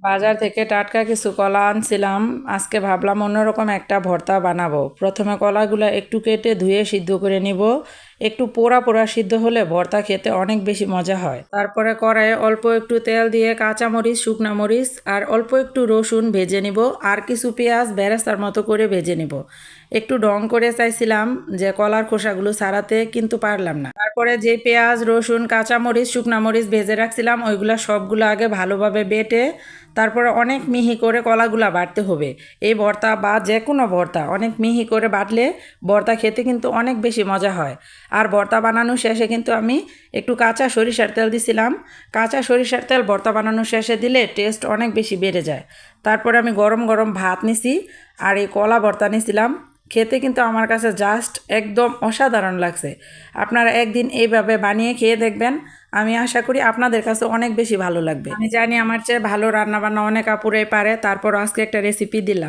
বাজার থেকে টাটকা কিছু কলা আনছিলাম। আজকে ভাবলাম অন্যরকম একটা ভর্তা বানাবো। প্রথমে কলাগুলো একটু কেটে ধুয়ে সিদ্ধ করে নিব। একটু পোড়া পোড়া সিদ্ধ হলে ভর্তা খেতে অনেক বেশি মজা হয়। তারপরে কড়াইয়ে অল্প একটু তেল দিয়ে কাঁচামরিচ, শুকনা মরিচ আর অল্প একটু রসুন ভেজে নিব, আর কিছু পেঁয়াজ বেরেস্তার মতো করে ভেজে নিব। একটু ঢং করে চাইছিলাম যে কলার খোসাগুলো ছাড়াতে, কিন্তু পারলাম না। তারপরে যে পেঁয়াজ, রসুন, কাঁচামরিচ, শুকনা মরিচ ভেজে রাখছিলাম ওইগুলা সবগুলো আগে ভালোভাবে বেটে তারপরে অনেক মিহি করে কলাগুলা বাটতে হবে। এই ভর্তা বা যে কোনো ভর্তা অনেক মিহি করে বাটলে ভর্তা খেতে কিন্তু অনেক বেশি মজা হয়। আর ভর্তা বানানোর শেষে কিন্তু আমি একটু কাঁচা সরিষার তেল দিছিলাম। কাঁচা সরিষার তেল ভর্তা বানানোর শেষে দিলে টেস্ট অনেক বেশি বেড়ে যায়। তারপরে আমি গরম গরম ভাত নিছি আর এই কলা ভর্তা নিছিলাম। খেতে কিন্তু আমার কাছে জাস্ট একদম অসাধারণ লাগছে। আপনারা একদিন এইভাবে বানিয়ে খেয়ে দেখবেন। আমি আশা করি আপনাদের কাছে অনেক বেশি ভালো লাগবে। আমি জানি আমার চেয়ে ভালো রান্না বান্না অনেক আপুরাই পারে, তারপর আজকে একটা রেসিপি দিলাম।